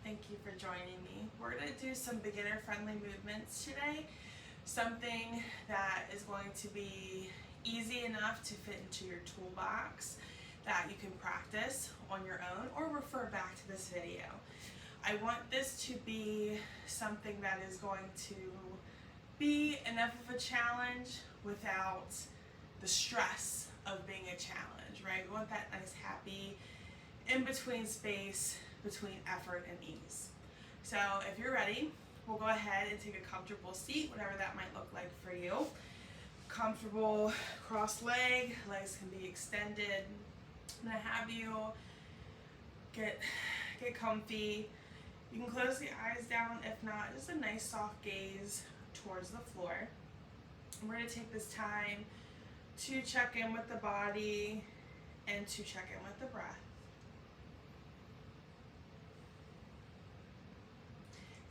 Thank you for joining me. We're going to do some beginner-friendly movements today. Something that is going to be easy enough to fit into your toolbox that you can practice on your own or refer back to this video. I want this to be something that is going to be enough of a challenge without the stress of being a challenge, right? We want that nice, happy, in-between space between effort and ease. So if you're ready, we'll go ahead and take a comfortable seat, whatever that might look like for you. Comfortable cross leg, legs can be extended. I'm gonna have you get comfy. You can close the eyes down, if not, just a nice soft gaze towards the floor. And we're gonna take this time to check in with the body and to check in with the breath.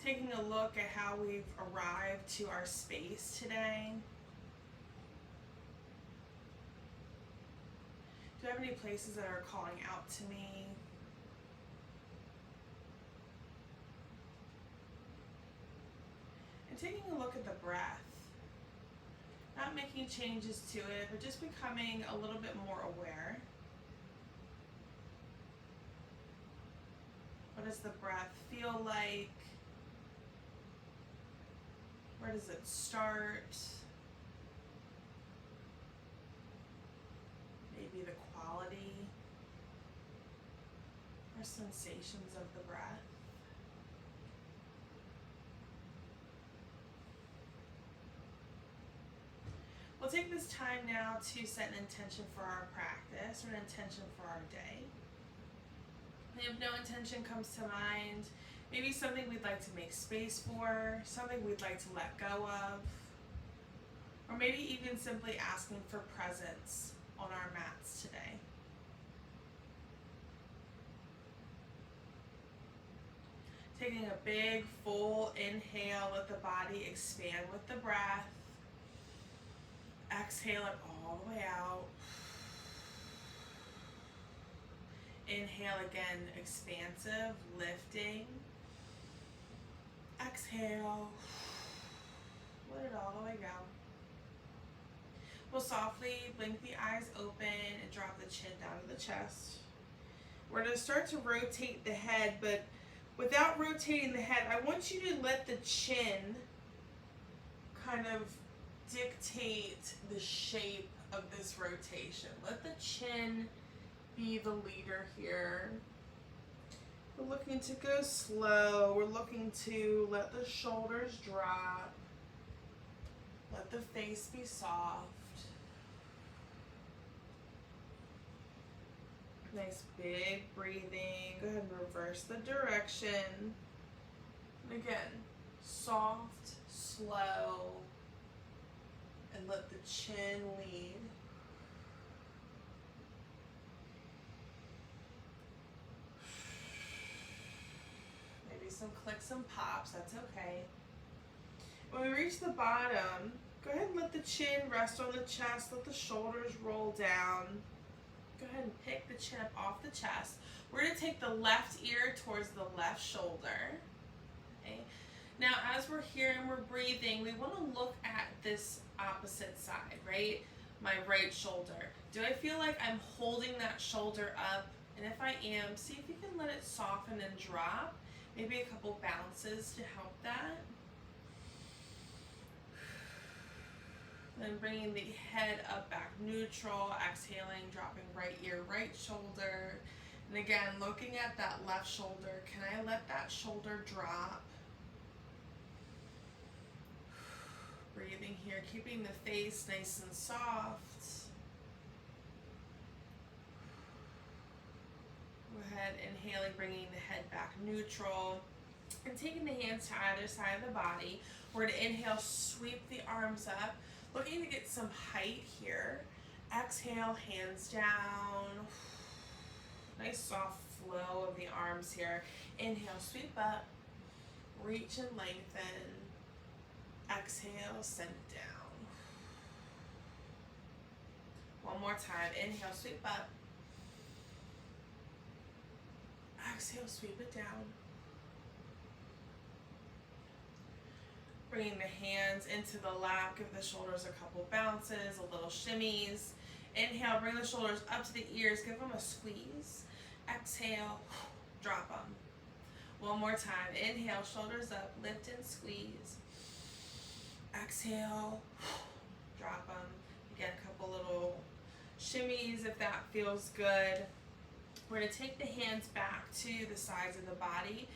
Taking a look at how we've arrived to our space today. Do I have any places that are calling out to me? And taking a look at the breath. Not making changes to it, but just becoming a little bit more aware. What does the breath feel like? Where does it start? Maybe the quality or sensations of the breath. We'll take this time now to set an intention for our practice or an intention for our day. And if no intention comes to mind, maybe something we'd like to make space for, something we'd like to let go of, or maybe even simply asking for presence on our mats today. Taking a big, full inhale, let the body expand with the breath. Exhale it all the way out. Inhale again, expansive, lifting. Exhale, let it all the way go. We'll softly blink the eyes open and drop the chin down to the chest. We're going to start to rotate the head, but without rotating the head, I want you to let the chin kind of dictate the shape of this rotation. Let the chin be the leader here. We're looking to go slow. We're looking to let the shoulders drop. Let the face be soft. Nice big breathing. Go ahead and reverse the direction. And again, soft, slow, and let the chin lead. Maybe some clicks and pops, that's okay. When we reach the bottom, go ahead and let the chin rest on the chest, let the shoulders roll down. Go ahead and pick the chin up off the chest. We're going to take the left ear towards the left shoulder. Okay. Now, as we're here and we're breathing, we want to look at this opposite side, right? My right shoulder. Do I feel like I'm holding that shoulder up? And if I am, see if you can let it soften and drop. Maybe a couple bounces to help that. Then bringing the head up back neutral, exhaling, dropping right ear, right shoulder. And again, looking at that left shoulder, can I let that shoulder drop? Breathing here, keeping the face nice and soft. Go ahead, inhaling, bringing the head back neutral. And taking the hands to either side of the body. We're going to inhale, sweep the arms up. Looking to get some height here. Exhale, hands down. Nice soft flow of the arms here. Inhale, sweep up. Reach and lengthen. Exhale, send it down. One more time. Inhale, sweep up. Exhale, sweep it down. Bringing the hands into the lap, give the shoulders a couple bounces, a little shimmies. Inhale, bring the shoulders up to the ears, give them a squeeze. Exhale, drop them. One more time. Inhale, shoulders up, lift and squeeze. Exhale, drop them. Again, a couple little shimmies if that feels good. We're going to take the hands back to the sides of the body.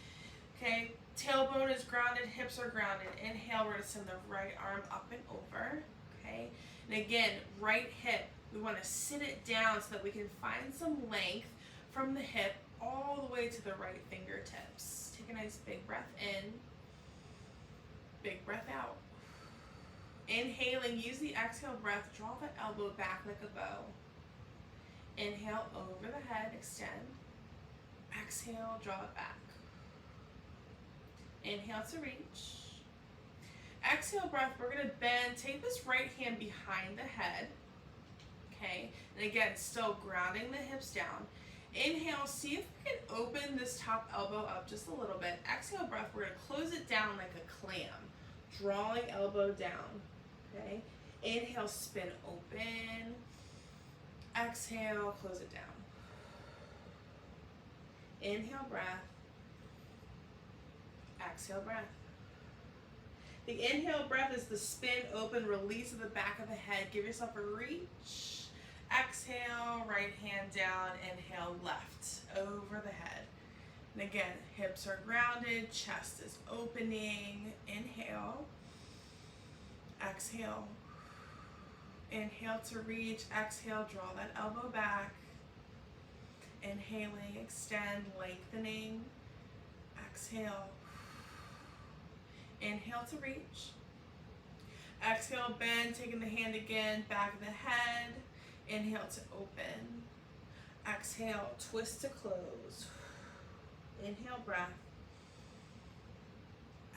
Okay, tailbone is grounded, hips are grounded. Inhale, we're going to send the right arm up and over. Okay, and again, right hip, we want to sit it down so that we can find some length from the hip all the way to the right fingertips. Take a nice big breath in, big breath out. Inhaling, use the exhale breath, draw the elbow back like a bow. Inhale, over the head, extend. Exhale, draw it back. Inhale to reach. Exhale breath, we're going to bend. Take this right hand behind the head. Okay, and again, still grounding the hips down. Inhale, see if we can open this top elbow up just a little bit. Exhale breath, we're going to close it down like a clam. Drawing elbow down. Okay, inhale, spin open. Exhale, close it down. Inhale, breath. Exhale, breath. The inhale breath is the spin open, release of the back of the head. Give yourself a reach. Exhale, right hand down. Inhale, left over the head. And again, hips are grounded, chest is opening. Inhale. Exhale. Inhale to reach. Exhale, draw that elbow back. Inhaling, extend, lengthening. Exhale. Inhale to reach. Exhale, bend, taking the hand again, back of the head. Inhale to open. Exhale, twist to close. Inhale, breath.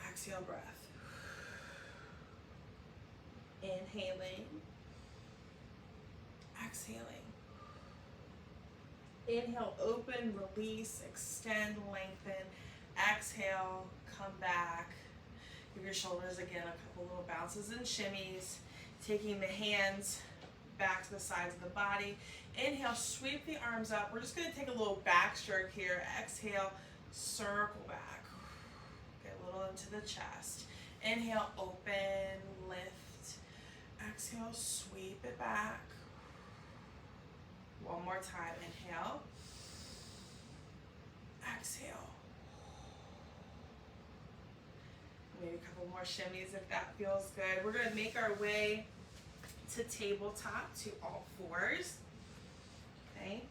Exhale, breath. Inhaling. Exhaling. Inhale, open, release, extend, lengthen. Exhale, come back. Give your shoulders again a couple little bounces and shimmies. Taking the hands back to the sides of the body. Inhale, sweep the arms up. We're just going to take a little backstroke here. Exhale, circle back. Get a little into the chest. Inhale, open, lift. Exhale, sweep it back. One more time. Inhale. Exhale. Maybe a couple more shimmies if that feels good. We're going to make our way to tabletop to all fours. Okay.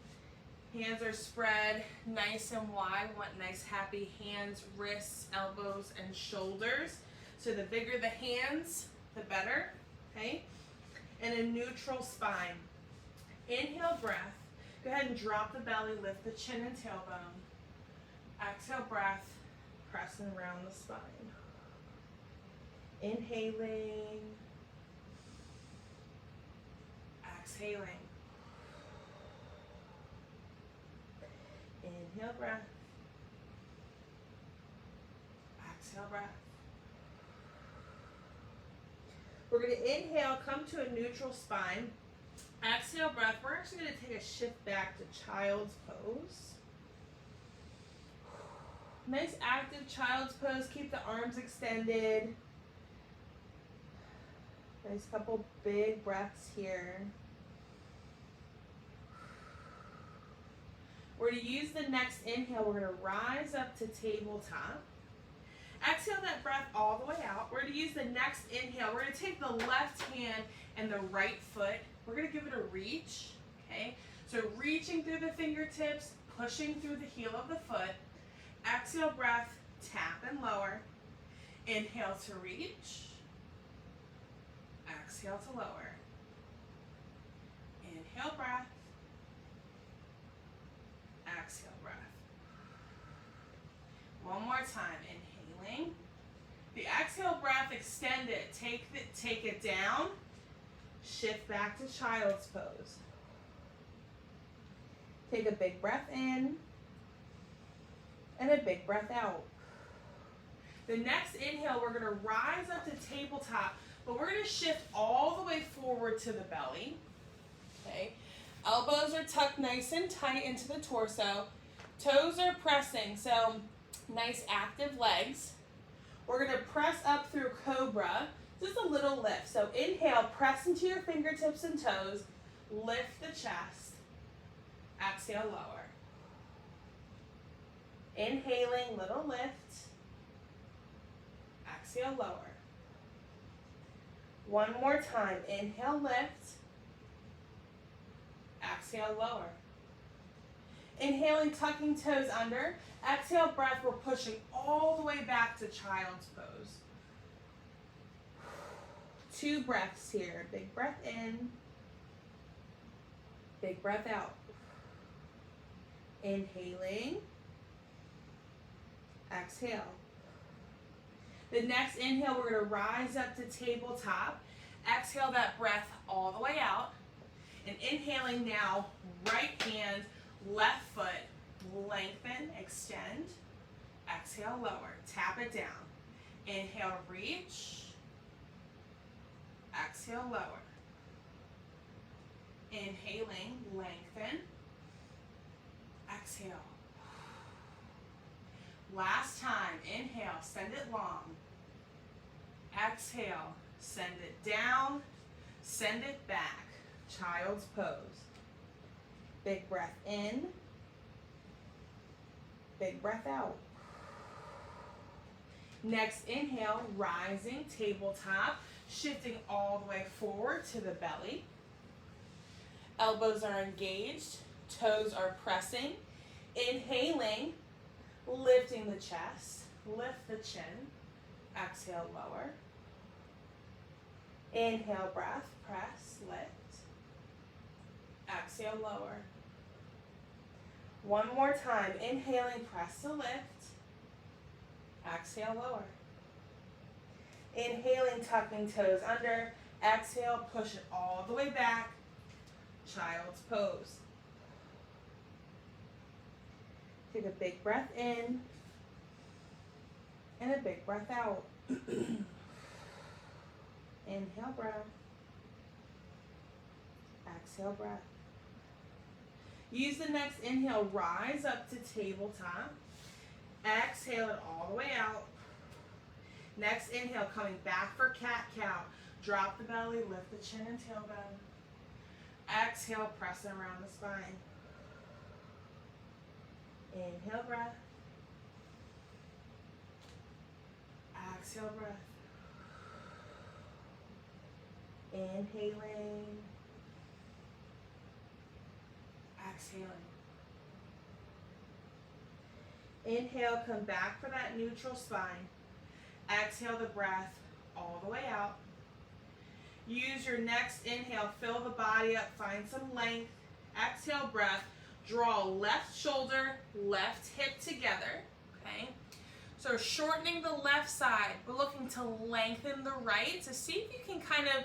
Hands are spread nice and wide. We want nice happy hands, wrists, elbows, and shoulders. So the bigger the hands, the better. Okay. And a neutral spine. Inhale, breath. Go ahead and drop the belly, lift the chin and tailbone. Exhale, breath, pressing around the spine. Inhaling. Exhaling. Inhale, breath. Exhale, breath. We're going to inhale, come to a neutral spine. Exhale, breath. We're actually going to take a shift back to child's pose. Nice active child's pose. Keep the arms extended. Nice couple big breaths here. We're going to use the next inhale. We're going to rise up to tabletop. Exhale that breath all the way out. We're going to use the next inhale. We're going to take the left hand and the right foot. We're going to give it a reach. Okay? So reaching through the fingertips, pushing through the heel of the foot. Exhale breath, tap and lower. Inhale to reach. Exhale to lower. Inhale breath. Exhale breath. One more time. Inhaling. The exhale breath, extend it. Take it down. Shift back to child's pose. Take a big breath in and a big breath out. The next inhale, we're gonna rise up to tabletop, but we're gonna shift all the way forward to the belly, okay? Elbows are tucked nice and tight into the torso. Toes are pressing, so nice active legs. We're gonna press up through cobra, just a little lift. So inhale, press into your fingertips and toes, lift the chest, exhale, lower. Inhaling, little lift, exhale, lower. One more time, inhale, lift, exhale, lower. Inhaling, tucking toes under. Exhale, breath, we're pushing all the way back to child's pose. 2 breaths here. Big breath in, big breath out. Inhaling, exhale. The next inhale, we're gonna rise up to tabletop. Exhale that breath all the way out. And inhaling now, right hand, left foot, lengthen, extend, exhale, lower, tap it down. Inhale, reach, exhale, lower. Inhaling, lengthen, exhale. Last time, inhale, send it long. Exhale, send it down, send it back, child's pose. Big breath in, big breath out. Next inhale, rising, tabletop, shifting all the way forward to the belly. Elbows are engaged, toes are pressing. Inhaling, lifting the chest, lift the chin, exhale, lower. Inhale, breath, press, lift. Exhale, lower. One more time, inhaling, press to lift. Exhale, lower. Inhaling, tucking toes under. Exhale, push it all the way back. Child's pose. Take a big breath in and a big breath out. Inhale, breath. Exhale, breath. Use the next inhale, rise up to tabletop. Exhale it all the way out. Next inhale, coming back for cat-cow. Drop the belly, lift the chin and tailbone. Exhale, press around the spine. Inhale, breath. Exhale, breath. Inhaling. Exhaling. Inhale, come back for that neutral spine. Exhale the breath all the way out. Use your next inhale, fill the body up, find some length. Exhale, breath. Draw left shoulder, left hip together, okay? So shortening the left side, but looking to lengthen the right. So see if you can kind of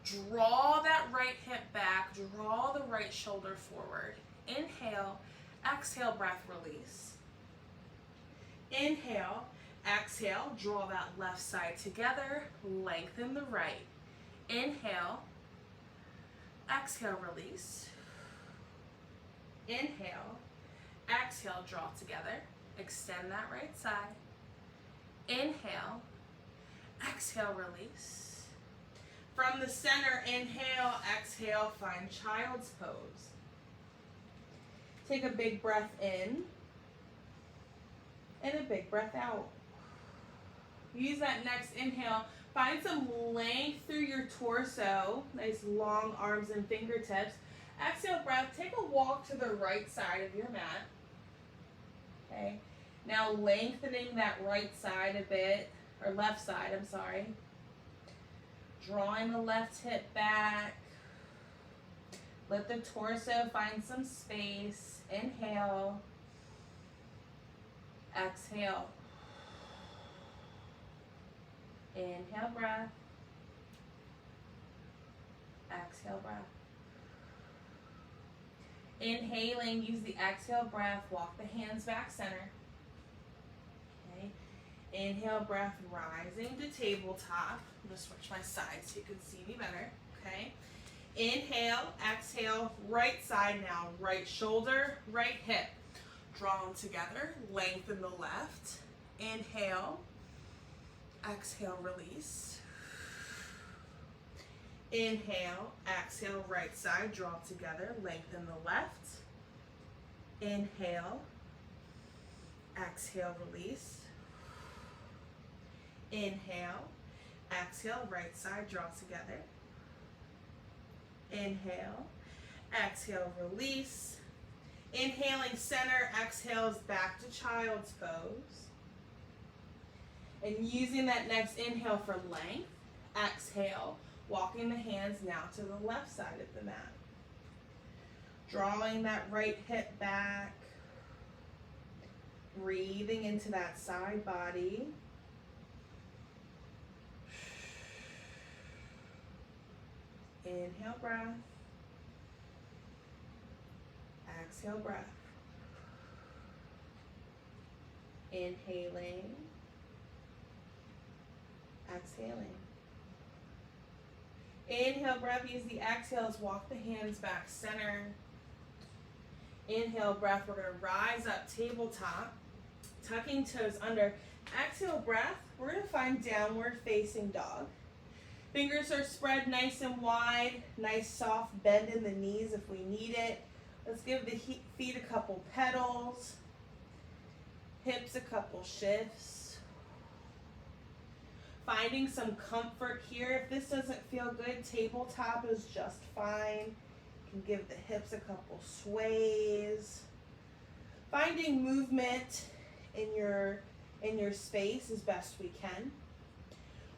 draw that right hip back, draw the right shoulder forward. Inhale, exhale, breath, release. Inhale, exhale, draw that left side together, lengthen the right. Inhale, exhale, release. Inhale, exhale, draw together, extend that right side. Inhale, exhale, release. From the center, inhale, exhale, find child's pose. Take a big breath in and a big breath out. Use that next inhale. Find some length through your torso. Nice long arms and fingertips. Exhale, breath. Take a walk to the right side of your mat. Okay. Now lengthening that right side a bit, or left side, I'm sorry. Drawing the left hip back. Let the torso find some space. Inhale. Exhale. Inhale, breath. Exhale, breath. Inhaling, use the exhale breath, walk the hands back center. Okay. Inhale, breath, rising to tabletop. I'm going to switch my sides so you can see me better, okay? Inhale, exhale, right side now, right shoulder, right hip. Draw them together, lengthen the left. Inhale, exhale, release. Inhale, exhale, right side, draw together, lengthen the left. Inhale, exhale, release. Inhale, exhale, right side, draw together. Inhale, exhale, release. Inhaling center, exhales back to child's pose. And using that next inhale for length, exhale, walking the hands now to the left side of the mat. Drawing that right hip back. Breathing into that side body. Inhale, breath. Exhale, breath. Inhaling. Exhaling. Inhale, breath. Use the exhales. Walk the hands back center. Inhale, breath. We're going to rise up, tabletop. Tucking toes under. Exhale, breath. We're going to find downward facing dog. Fingers are spread nice and wide. Nice soft bend in the knees if we need it. Let's give the feet a couple pedals. Hips a couple shifts. Finding some comfort here. If this doesn't feel good, tabletop is just fine. You can give the hips a couple sways. Finding movement in your space as best we can.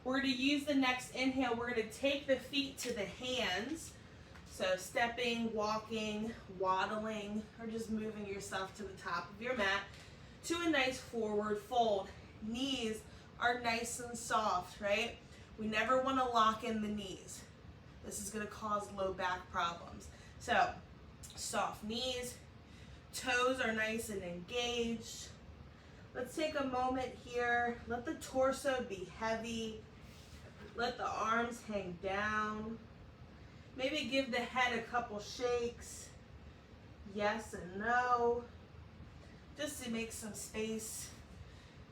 We're going to use the next inhale. We're going to take the feet to the hands. So stepping, walking, waddling, or just moving yourself to the top of your mat to a nice forward fold. Knees are nice and soft, right? We never want to lock in the knees. This is going to cause low back problems. So soft knees, toes are nice and engaged. Let's take a moment here. Let the torso be heavy. Let the arms hang down. Maybe give the head a couple shakes. Yes and no. Just to make some space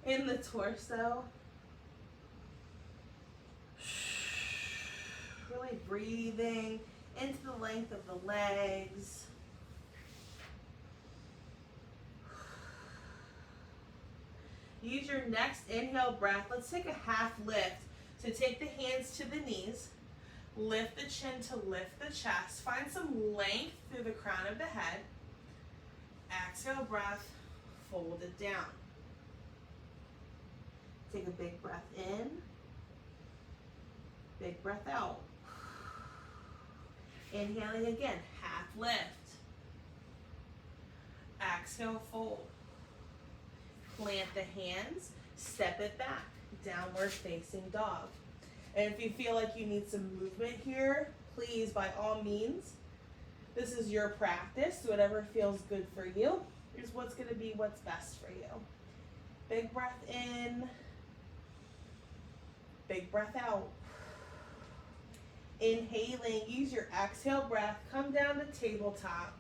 in the torso. Really breathing into the length of the legs. Use your next inhale breath. Let's take a half lift. So take the hands to the knees. Lift the chin to lift the chest. Find some length through the crown of the head. Exhale, breath. Fold it down. Take a big breath in. Big breath out. Inhaling again, half lift. Exhale, fold. Plant the hands, step it back, downward facing dog. And if you feel like you need some movement here, please, by all means, this is your practice. Whatever feels good for you is what's going to be what's best for you. Big breath in, big breath out. Inhaling, use your exhale breath, come down to tabletop.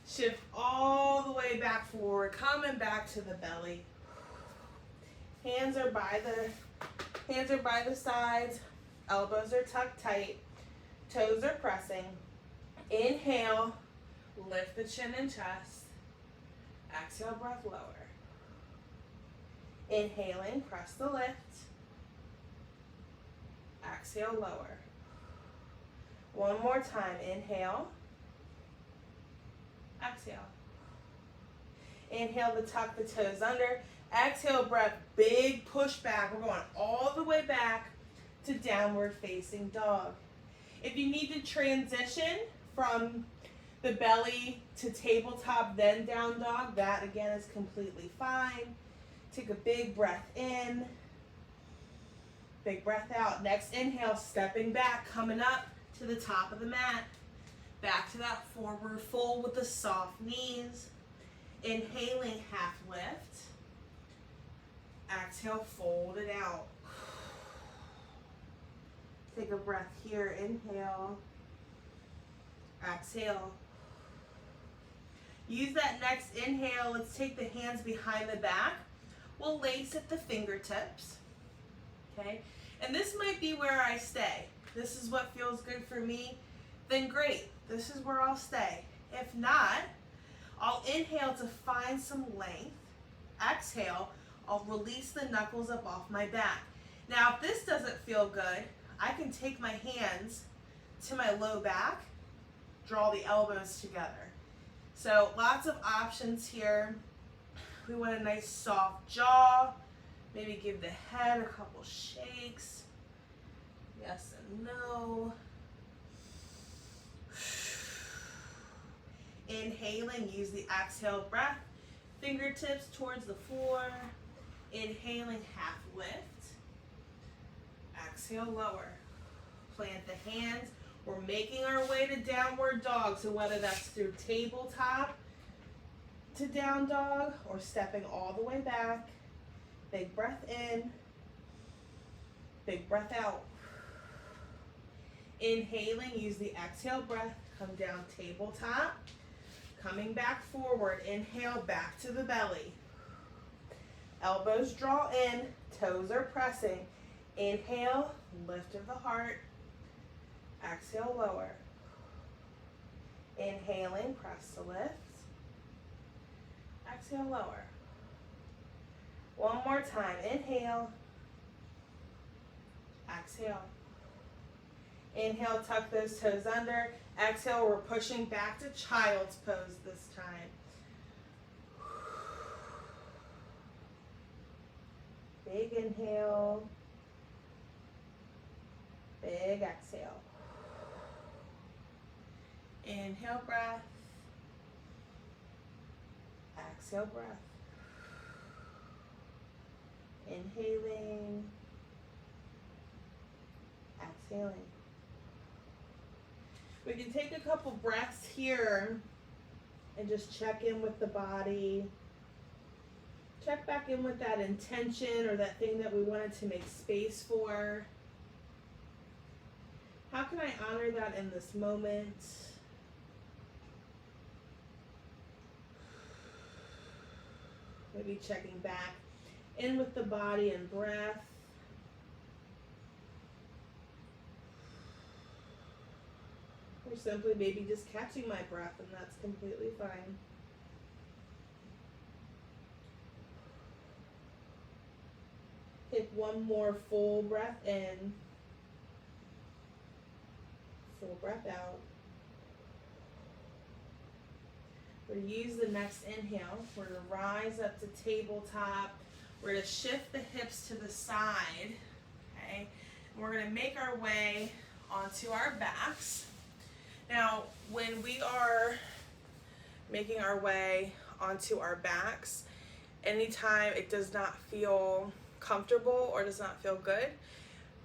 Shift all the way back forward, coming back to the belly. Hands are by the sides, elbows are tucked tight, toes are pressing. Inhale, lift the chin and chest. Exhale, breath lower. Inhaling, press the lift. Exhale, lower. One more time, inhale. Exhale. Inhale to tuck the toes under. Exhale, breath, big push back. We're going all the way back to downward facing dog. If you need to transition from the belly to tabletop, then down dog, that again is completely fine. Take a big breath in. Big breath out. Next inhale, stepping back, coming up to the top of the mat. Back to that forward fold with the soft knees. Inhaling, half lift. Exhale, fold it out. Take a breath here, inhale. Exhale. Use that next inhale. Let's take the hands behind the back. We'll lace at the fingertips. Okay? And this might be where I stay. This is what feels good for me. Then great. This is where I'll stay. If not, I'll inhale to find some length. Exhale, I'll release the knuckles up off my back. Now, if this doesn't feel good, I can take my hands to my low back, draw the elbows together. So lots of options here. We want a nice soft jaw. Maybe give the head a couple shakes. Yes and no. Inhaling, use the exhale breath. Fingertips towards the floor. Inhaling, half lift. Exhale, lower. Plant the hands. We're making our way to downward dog. So whether that's through tabletop to down dog or stepping all the way back. Big breath in. Big breath out. Inhaling, use the exhale breath. Come down tabletop. Coming back forward. Inhale, back to the belly. Elbows draw in. Toes are pressing. Inhale, lift of the heart. Exhale, lower. Inhaling, press to lift. Exhale, lower. One more time. Inhale. Exhale. Inhale, tuck those toes under. Exhale, we're pushing back to child's pose this time. Big inhale. Big exhale. Inhale, breath. Exhale, breath. Inhaling. Exhaling. We can take a couple breaths here and just check in with the body. Check back in with that intention or that thing that we wanted to make space for. How can I honor that in this moment? Maybe checking back in with the body and breath. Or simply maybe just catching my breath, and that's completely fine. Take one more full breath in. Full breath out. We're going to use the next inhale. We're going to rise up to tabletop. We're going to shift the hips to the side. Okay? And we're going to make our way onto our backs. Now, when we are making our way onto our backs, anytime it does not feel comfortable or does not feel good,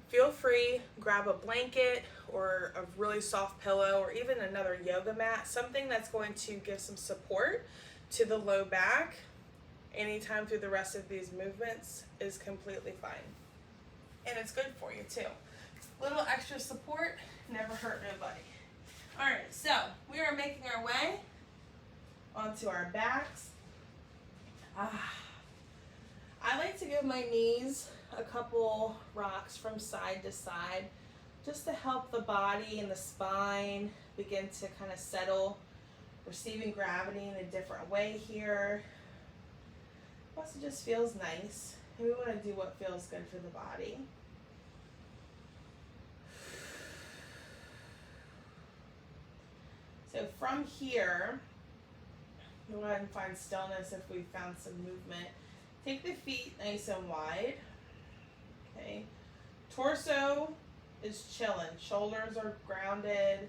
feel free, grab a blanket or a really soft pillow or even another yoga mat, something that's going to give some support to the low back anytime through the rest of these movements is completely fine. And it's good for you too. A little extra support, never hurt nobody. All right, so we are making our way onto our backs. I like to give my knees a couple rocks from side to side just to help the body and the spine begin to kind of settle, receiving gravity in a different way here. Plus it just feels nice. And we want to do what feels good for the body. So from here, we'll go ahead and find stillness if we found some movement. Take the feet nice and wide. Okay. Torso is chilling. Shoulders are grounded.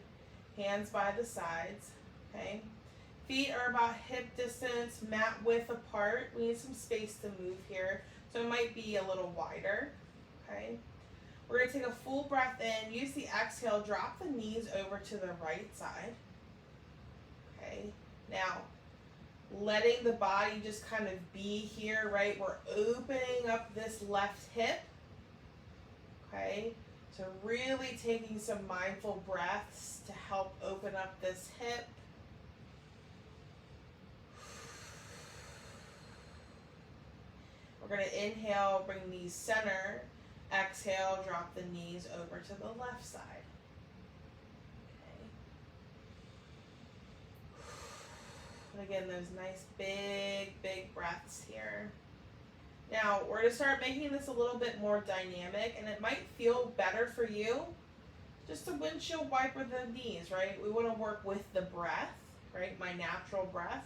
Hands by the sides. Okay. Feet are about hip distance, mat width apart. We need some space to move here. So it might be a little wider. Okay. We're going to take a full breath in. Use the exhale. Drop the knees over to the right side. Okay. Now, letting the body just kind of be here, right? We're opening up this left hip, okay? So really taking some mindful breaths to help open up this hip. We're going to inhale, bring knees center. Exhale, drop the knees over to the left side. Okay. And again, those nice big breaths here. Now, we're going to start making this a little bit more dynamic, and it might feel better for you just to windshield wiper the knees, right? We want to work with the breath, right? My natural breath.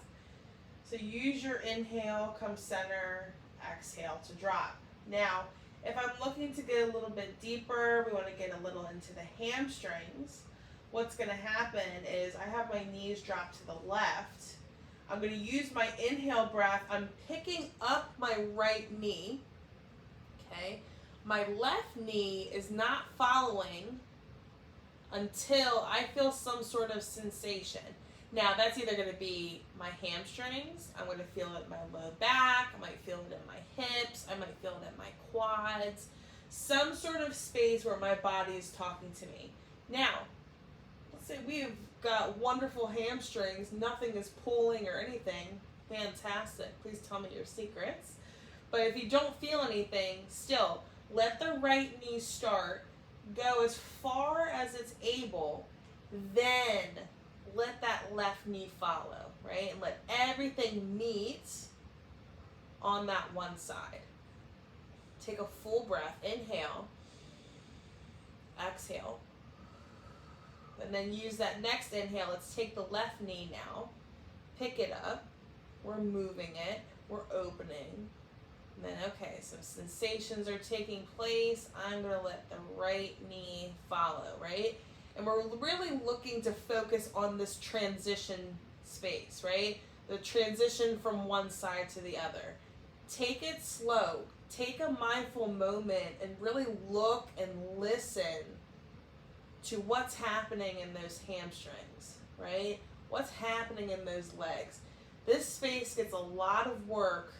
So use your inhale, come center, exhale to drop. Now, if I'm looking to get a little bit deeper, we want to get a little into the hamstrings, what's going to happen is I have my knees drop to the left. I'm going to use my inhale breath. I'm picking up my right knee, okay? My left knee is not following until I feel some sort of sensation. Now, that's either going to be my hamstrings, I'm going to feel it in my low back, I might feel it in my hips, I might feel it in my quads, some sort of space where my body is talking to me. Now, let's say we've got wonderful hamstrings, nothing is pulling or anything, fantastic, please tell me your secrets. But if you don't feel anything, still, let the right knee start, go as far as it's able, then let that left knee follow, right? And let everything meet on that one side. Take a full breath. Inhale. Exhale. And then use that next inhale. Let's take the left knee now. Pick it up. We're moving it. We're opening. And then, okay, some sensations are taking place. I'm going to let the right knee follow, right? And we're really looking to focus on this transition space, right? The transition from one side to the other. Take it slow. Take a mindful moment and really look and listen to what's happening in those hamstrings, right? What's happening in those legs. This space gets a lot of work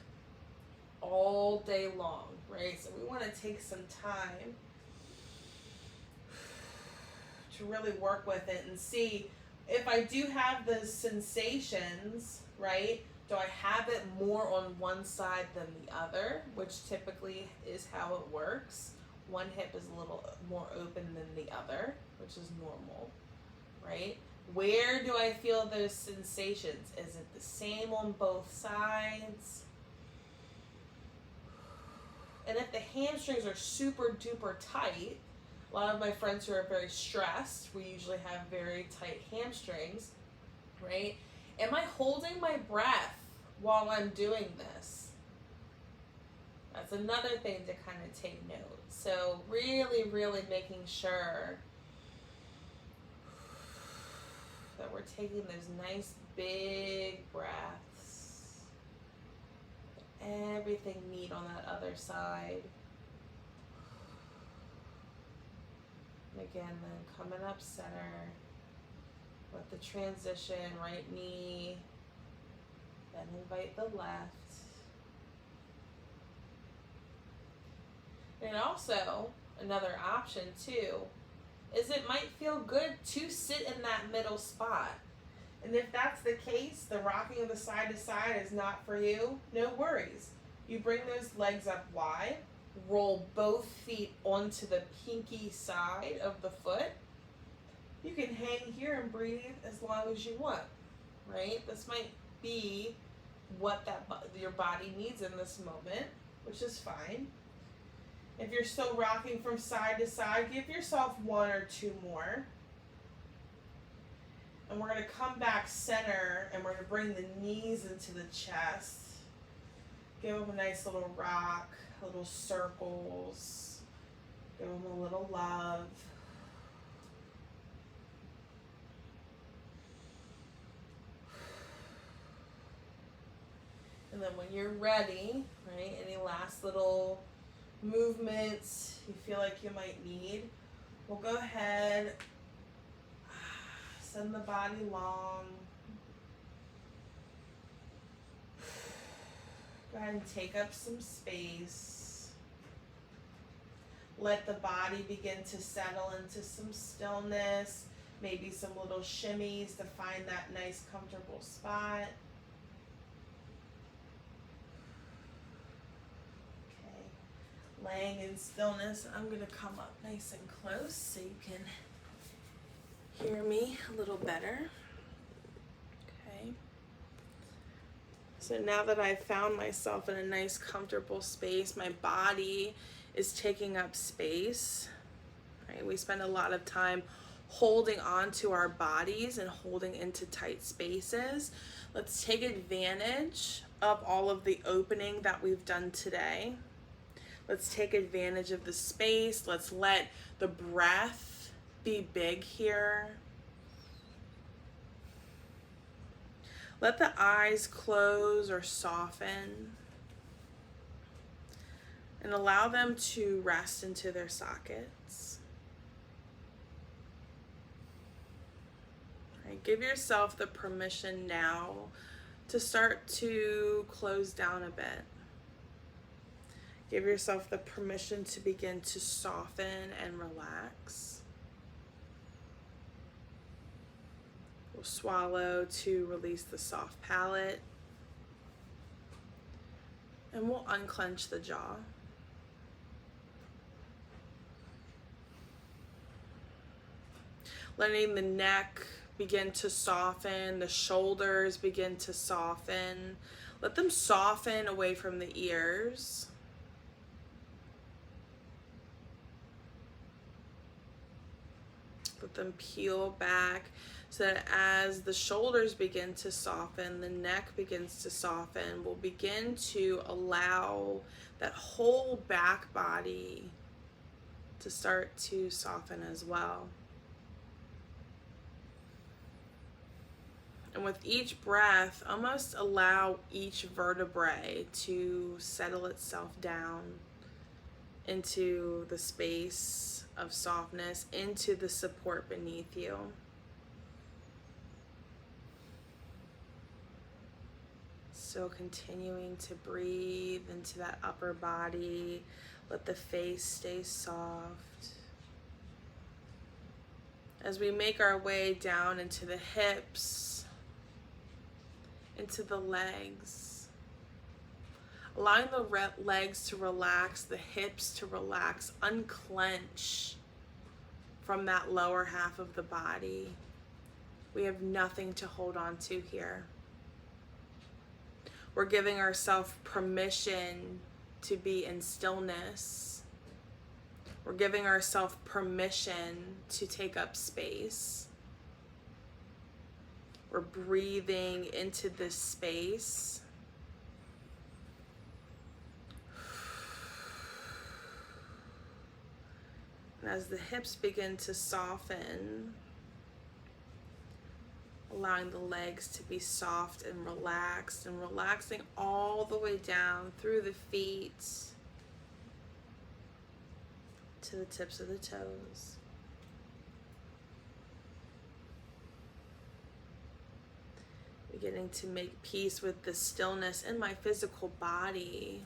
all day long, right? So we want to take some time to really work with it and see if I do have those sensations, right? Do I have it more on one side than the other, which typically is how it works. One hip is a little more open than the other, which is normal, right? Where do I feel those sensations? Is it the same on both sides? And if the hamstrings are super duper tight, a lot of my friends who are very stressed, we usually have very tight hamstrings, right? Am I holding my breath while I'm doing this? That's another thing to kind of take note. So really, really making sure that we're taking those nice big breaths. Everything meet on that other side. Again, then coming up center, let the transition, right knee, then invite the left. And also, another option too, is it might feel good to sit in that middle spot. And if that's the case, the rocking of the side to side is not for you, no worries. You bring those legs up wide, roll both feet onto the pinky side of the foot. You can hang here and breathe as long as you want, right? This might be what your body needs in this moment, which is fine. If you're still rocking from side to side, give yourself one or two more. And we're going to come back center, and we're going to bring the knees into the chest. Give them a nice little rock, little circles. Give them a little love. And then when you're ready, right, any last little movements you feel like you might need, we'll go ahead, send the body long. Go ahead and take up some space. Let the body begin to settle into some stillness, maybe some little shimmies to find that nice comfortable spot. Okay, laying in stillness, I'm going to come up nice and close so you can hear me a little better. Okay. So now that I've found myself in a nice comfortable space, my body is taking up space, right? We spend a lot of time holding on to our bodies and holding into tight spaces. Let's take advantage of all of the opening that we've done today. Let's take advantage of the space. Let's let the breath be big here. Let the eyes close or soften and allow them to rest into their sockets. Right, give yourself the permission now to start to close down a bit. Give yourself the permission to begin to soften and relax. We'll swallow to release the soft palate. And we'll unclench the jaw. Letting the neck begin to soften, the shoulders begin to soften. Let them soften away from the ears. Let them peel back so that as the shoulders begin to soften, the neck begins to soften, we'll begin to allow that whole back body to start to soften as well. And with each breath, almost allow each vertebrae to settle itself down into the space of softness, into the support beneath you. So continuing to breathe into that upper body. Let the face stay soft. As we make our way down into the hips, into the legs, allowing the legs to relax, the hips to relax, unclench from that lower half of the body. We have nothing to hold on to here. We're giving ourselves permission to be in stillness. We're giving ourselves permission to take up space. We're breathing into this space. And as the hips begin to soften, allowing the legs to be soft and relaxed, and relaxing all the way down through the feet to the tips of the toes. Beginning to make peace with the stillness in my physical body.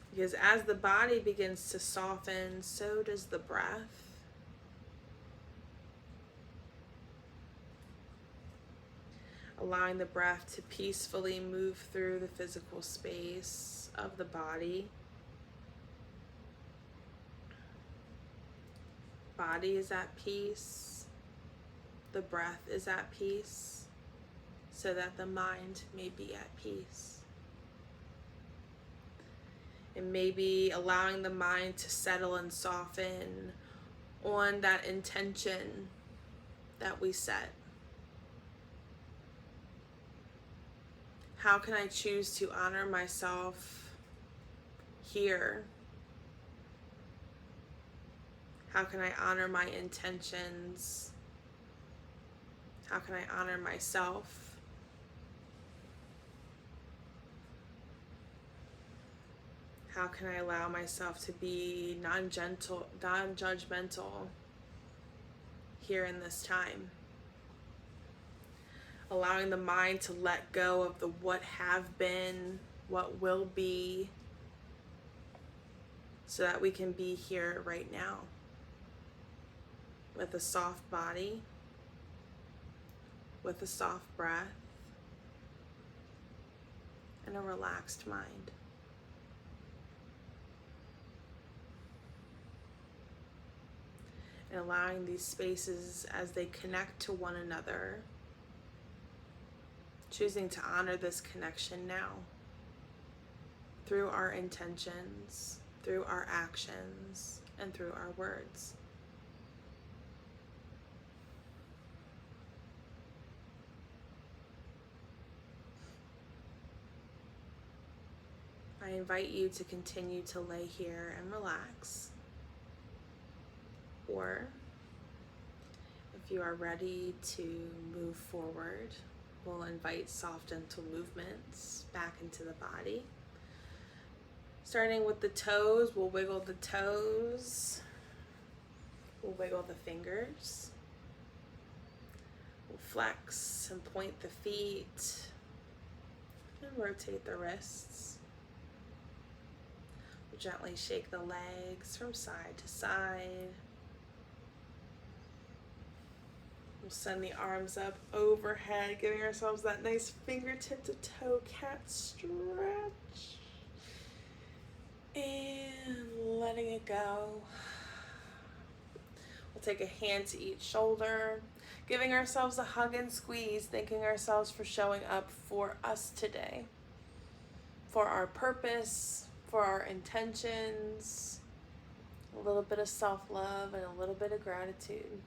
Because as the body begins to soften, so does the breath. Allowing the breath to peacefully move through the physical space of the body. Body is at peace. The breath is at peace, so that the mind may be at peace. And maybe allowing the mind to settle and soften on that intention that we set. How can I choose to honor myself here? How can I honor my intentions? How can I honor myself? How can I allow myself to be non-judgmental here in this time? allowing the mind to let go of the what have been, what will be, so that we can be here right now with a soft body, with a soft breath, and a relaxed mind. And allowing these spaces as they connect to one another, choosing to honor this connection now through our intentions, through our actions, and through our words. I invite you to continue to lay here and relax. Or if you are ready to move forward, we'll invite soft gentle movements back into the body. Starting with the toes, we'll wiggle the toes. We'll wiggle the fingers. We'll flex and point the feet and rotate the wrists. We'll gently shake the legs from side to side. We'll send the arms up overhead, giving ourselves that nice fingertip to toe cat stretch. And letting it go. We'll take a hand to each shoulder, giving ourselves a hug and squeeze, thanking ourselves for showing up for us today, for our purpose, for our intentions, a little bit of self-love and a little bit of gratitude.